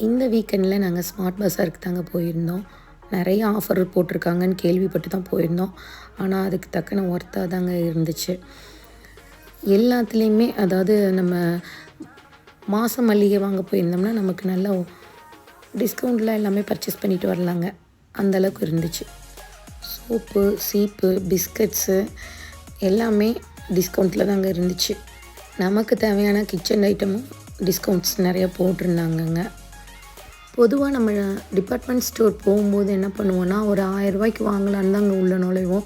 இந்த வீக்கெண்டில் நாங்கள் ஸ்மார்ட் பஸாருக்கு தாங்க போயிருந்தோம். நிறைய ஆஃபர் போட்டிருக்காங்கன்னு கேள்விப்பட்டு தான் போயிருந்தோம். ஆனால் அதுக்கு தக்கன ஒர்த்தாக தாங்க இருந்துச்சு. எல்லாத்துலேயுமே அதாவது நம்ம மாத மல்லிகை வாங்க போயிருந்தோம்னா நமக்கு நல்லா டிஸ்கவுண்ட்டில் எல்லாமே பர்ச்சேஸ் பண்ணிட்டு வரலாங்க. அந்தளவுக்கு இருந்துச்சு. சோப்பு, சீப்பு, பிஸ்கட்ஸு எல்லாமே டிஸ்கவுண்ட்டில் தாங்க இருந்துச்சு. நமக்கு தேவையான கிச்சன் ஐட்டமும் டிஸ்கவுண்ட்ஸ் நிறையா போட்டிருந்தாங்கங்க. பொதுவாக நம்ம டிபார்ட்மெண்ட் ஸ்டோர் போகும்போது என்ன பண்ணுவோன்னா, ஒரு 1000 ரூபாய்க்கு வாங்கலான்னு தான் அங்கே உள்ள நுழைவோம்.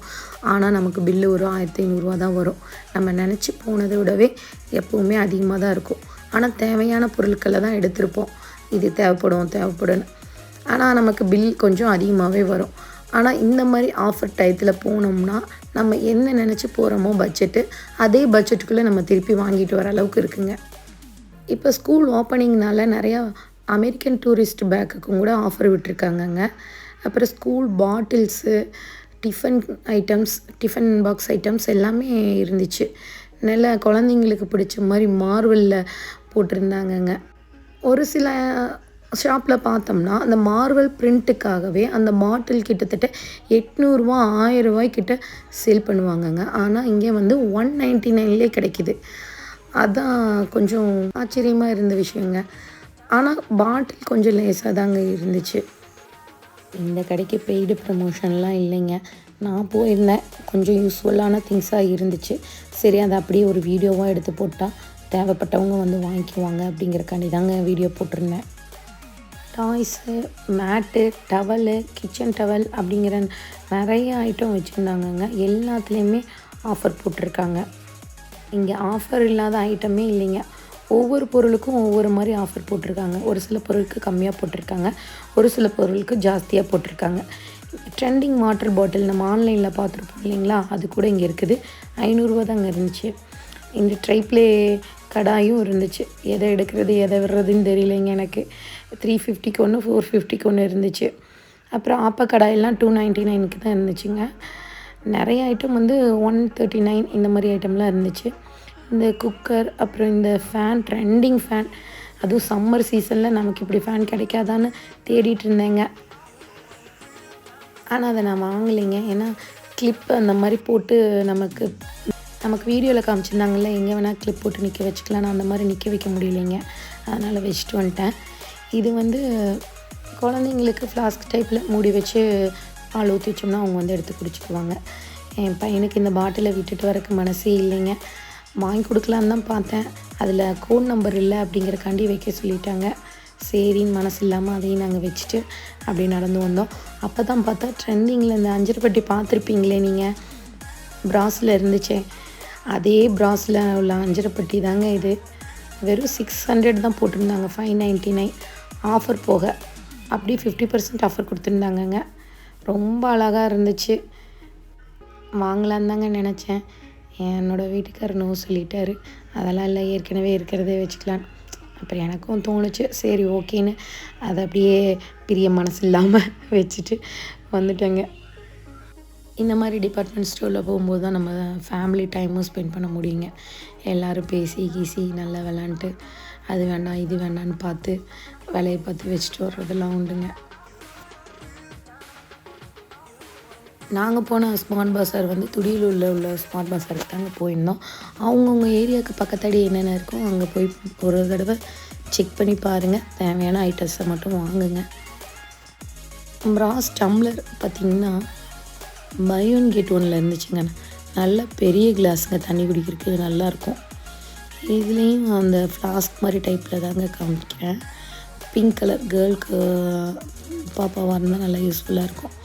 ஆனால் நமக்கு பில்லு ஒரு 1500 தான் வரும். நம்ம நினச்சி போனதை விடவே எப்போவுமே அதிகமாக தான் இருக்கும். ஆனால் தேவையான பொருட்களை தான் எடுத்திருப்போம். இது தேவைப்படும்னு. ஆனால் நமக்கு பில் கொஞ்சம் அதிகமாகவே வரும். ஆனால் இந்த மாதிரி ஆஃபர் டயத்தில் போனோம்னா நம்ம என்ன நினச்சி போகிறோமோ பட்ஜெட்டு, அதே பட்ஜெட்டுக்குள்ளே நம்ம திருப்பி வாங்கிட்டு வர அளவுக்கு இருக்குங்க. இப்போ ஸ்கூல் ஓப்பனிங்னால நிறையா அமெரிக்கன் டூரிஸ்ட் பேக்குக்கும் கூட ஆஃபர் விட்டுருக்காங்கங்க. அப்புறம் school bottles, tiffin box items எல்லாமே இருந்துச்சு. நல்ல குழந்தைங்களுக்கு பிடிச்ச மாதிரி மார்வலில் போட்டிருந்தாங்கங்க. ஒரு சில ஷாப்பில் பார்த்தோம்னா அந்த மார்வல் பிரிண்ட்டுக்காகவே அந்த பாட்டில் கிட்டத்தட்ட 800 1000 கிட்ட சேல் பண்ணுவாங்கங்க. ஆனால் இங்கே வந்து 199லே கிடைக்கிது. அதான் கொஞ்சம் ஆச்சரியமாக இருந்த விஷயங்க. ஆனால் பாட்டில் கொஞ்சம் லேசாக தாங்க இருந்துச்சு. இந்த கடைக்கு பெய்டு ப்ரமோஷன்லாம் இல்லைங்க. நான் போயிருந்தேன். கொஞ்சம் யூஸ்ஃபுல்லான திங்ஸாக இருந்துச்சு. சரி, அதை அப்படியே ஒரு வீடியோவாக எடுத்து போட்டால் தேவைப்பட்டவங்க வந்து வாங்கிக்குவாங்க அப்படிங்கிறக்காண்டி தாங்க வீடியோ போட்டிருந்தேன். டாய்ஸு, மேட்டு, டவலு, கிச்சன் டவல் அப்படிங்கிற நிறைய ஐட்டம் வச்சுருந்தாங்கங்க. எல்லாத்துலேயுமே ஆஃபர் போட்டிருக்காங்க. இங்கே ஆஃபர் இல்லாத ஐட்டமே இல்லைங்க. ஒவ்வொரு பொருளுக்கும் ஒவ்வொரு மாதிரி ஆஃபர் போட்டிருக்காங்க. ஒரு சில பொருளுக்கு கம்மியாக போட்டிருக்காங்க, ஒரு சில பொருளுக்கு ஜாஸ்தியாக போட்டிருக்காங்க. ட்ரெண்டிங் வாட்டர் பாட்டில் நம்ம ஆன்லைனில் பார்த்துருப்போம் இல்லைங்களா, அது கூட இங்கே இருக்குது. 500 தாங்க இருந்துச்சு. இந்த ட்ரைப்ளே கடாயும் இருந்துச்சு. எதை எடுக்கிறது எதை விடுறதுன்னு தெரியலைங்க எனக்கு. 350க்கு ஒன்று, 450க்கு ஒன்று இருந்துச்சு. அப்புறம் ஆப்ப கடாயெல்லாம் 299க்கு தான் இருந்துச்சுங்க. நிறைய ஐட்டம் வந்து 139 இந்த மாதிரி ஐட்டம்லாம் இருந்துச்சு. இந்த குக்கர், அப்புறம் இந்த ஃபேன், ட்ரெண்டிங் ஃபேன், அதுவும் சம்மர் சீசனில் நமக்கு இப்படி ஃபேன் கிடைக்காதான்னு தேடிட்டு இருந்தேங்க. ஆனால் அதை நான் வாங்கலைங்க. ஏன்னா கிளிப் அந்த மாதிரி போட்டு நமக்கு வீடியோவில் காமிச்சிருந்தாங்கல்ல, எங்கே வேணால் கிளிப் போட்டு நிற்க வச்சுக்கலாம். நான் அந்த மாதிரி நிற்க வைக்க முடியலைங்க. அதனால் வச்சுட்டு வந்துட்டேன். இது வந்து குழந்தைங்களுக்கு ஃப்ளாஸ்க் டைப்பில் மூடி வச்சு பால் ஊற்றி வச்சோம்னா அவங்க வந்து எடுத்து குடிச்சிக்குவாங்க. என் பையனுக்கு இந்த பாட்டிலை விட்டுட்டு வரக்கு மனசே இல்லைங்க. வாங்கி கொடுக்கலான்னு தான் பார்த்தேன். அதில் கோட் நம்பர் இல்லை அப்படிங்கிறக்காண்டி வைக்க சொல்லிட்டாங்க. சரின்னு மனசு இல்லாமல் அதையும் நாங்கள் வச்சுட்டு அப்படி நடந்து வந்தோம். அப்போ தான் பார்த்தா ட்ரெண்டிங்கில் இந்த அஞ்சரைப்பட்டி பார்த்துருப்பீங்களே நீங்கள், ப்ராஸில் இருந்துச்சே, அதே ப்ராஸில் உள்ள அஞ்சரைப்பட்டி தாங்க இது. வெறும் 600 தான் போட்டிருந்தாங்க. 599 ஆஃபர் போக. அப்படி 50% ஆஃபர் கொடுத்துருந்தாங்கங்க. ரொம்ப அழகாக இருந்துச்சு. வாங்கலான்னு தாங்க நினச்சேன். என்னோடய வீட்டுக்காரர் நோ சொல்லிட்டாரு. அதெல்லாம் இல்லை, ஏற்கனவே இருக்கிறதே வச்சுக்கலாம். அப்புறம் எனக்கும் தோணுச்சு, சரி ஓகேன்னு அதை அப்படியே பிரிய மனசு இல்லாமல் வச்சுட்டு வந்துட்டேங்க. இந்த மாதிரி டிபார்ட்மெண்ட் ஸ்டோரில் போகும்போது தான் நம்ம ஃபேமிலி டைமும் ஸ்பெண்ட் பண்ண முடியுங்க. எல்லோரும் பேசி நல்லா விளாண்டுட்டு அது வேண்டாம் இது வேண்டான்னு பார்த்து வேலையை பார்த்து வச்சுட்டு வர்றதெல்லாம் உண்டுங்க. நாங்கள் போன ஸ்மார்ட் பஸார் வந்து துடியலூரில் உள்ள ஸ்மார்ட் பஸாருக்கு தாங்க போயிருந்தோம். அவங்கவுங்க ஏரியாவுக்கு பக்கத்தாடி என்னென்ன இருக்கோ அங்கே போய் ஒரு தடவை செக் பண்ணி பாருங்கள். தேவையான ஐட்டம்ஸை மட்டும் வாங்குங்க. ப்ராஸ் டம்ளர் பார்த்திங்கன்னா பை ஒன் கெட் ஒன்னில் இருந்துச்சுங்க. நல்ல பெரிய கிளாஸுங்க, தண்ணி குடிக்கிறதுக்கு நல்லாயிருக்கும். இதுலேயும் அந்த ஃப்ளாஸ்க் மாதிரி டைப்பில் தாங்க காமிக்கிறேன். பிங்க் கலர், கேர்ளுக்கு பாப்பாவாக இருந்தால் நல்லா யூஸ்ஃபுல்லாக இருக்கும்.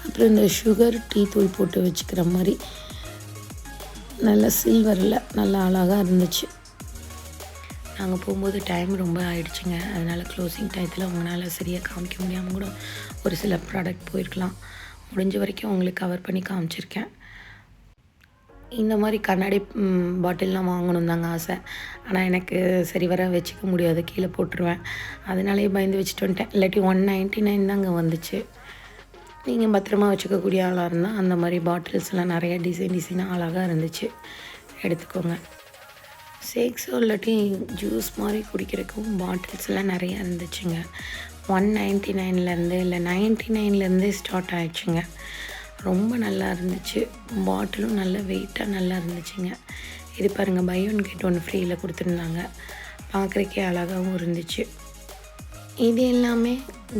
அப்புறம் இந்த சுகர் டீ தூள் போட்டு வச்சுக்கிற மாதிரி நல்ல சில்வரில் நல்லா அழகாக இருந்துச்சு. நாங்கள் போகும்போது டைம் ரொம்ப ஆயிடுச்சுங்க. அதனால் க்ளோசிங் டயத்தில் உங்களால் சரியாக காமிக்க முடியாமல் கூட ஒரு சில ப்ராடக்ட் போயிருக்கலாம். முடிஞ்ச வரைக்கும் உங்களுக்கு கவர் பண்ணி காமிச்சிருக்கேன். இந்த மாதிரி கண்ணாடி பாட்டில்லாம் வாங்கணும் தாங்க ஆசை. ஆனால் எனக்கு சரி வர வச்சுக்க முடியாது, கீழே போட்டுருவேன். அதனாலே பயந்து வச்சுட்டு வந்துட்டேன். இல்லாட்டி 199 தாங்க வந்துச்சு. நீங்கள் பத்திரமா வச்சுக்கக்கூடிய ஆளாக இருந்தால் அந்த மாதிரி பாட்டில்ஸ்லாம் நிறைய டிசைனாக அழகாக இருந்துச்சு, எடுத்துக்கோங்க. ஷேக்ஸோ இல்லாட்டி ஜூஸ் மாதிரி குடிக்கிறதுக்கும் பாட்டில்ஸ்லாம் நிறையா இருந்துச்சுங்க. 199லேருந்து இல்லை 99லேருந்தே ஸ்டார்ட் ஆயிடுச்சுங்க. ரொம்ப நல்லா இருந்துச்சு. பாட்டிலும் நல்ல வெயிட்டாக நல்லா இருந்துச்சுங்க. இது பாருங்கள், பை ஒன் கெட் ஒன் ஃப்ரீயில் கொடுத்துருந்தாங்க. பார்க்குறக்கே அழகாகவும் இருந்துச்சு. இது எல்லாமே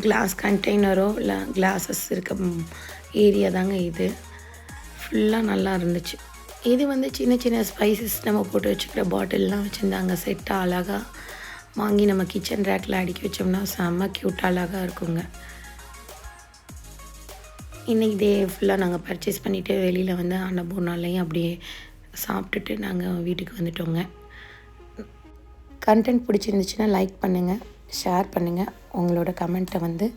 கிளாஸ் கண்டெய்னரோ இல்லை கிளாஸஸ் இருக்க ஏரியா தாங்க இது. ஃபுல்லாக நல்லா இருந்துச்சு. இது வந்து சின்ன சின்ன ஸ்பைசஸ் நம்ம போட்டு வச்சுக்கிற பாட்டில்லாம் வச்சுருந்தாங்க. செட்டாக அழகாக வாங்கி நம்ம கிச்சன் ரேக்கில் அடுக்கி வச்சோம்னா செம்ம க்யூட்டாக அழகாக இருக்குங்க. இன்றைக்கி டே ஃபுல்லாக நாங்கள் பர்ச்சேஸ் பண்ணிவிட்டு வெளியில் வந்து அன்னபூர்ணாலையும் அப்படியே சாப்பிட்டுட்டு நாங்கள் வீட்டுக்கு வந்துட்டோங்க. கண்டென்ட் பிடிச்சிருந்துச்சுன்னா லைக் பண்ணுங்கள், ஷேர் பண்ணுங்கள். உங்களோட கமெண்ட்டை வந்து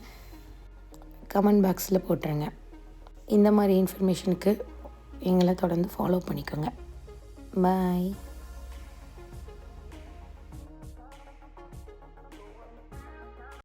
கமெண்ட் பாக்ஸில் போட்டுருங்க. இந்த மாதிரி இன்ஃபர்மேஷனுக்கு எங்களை தொடர்ந்து ஃபாலோ பண்ணிக்கோங்க. பாய்.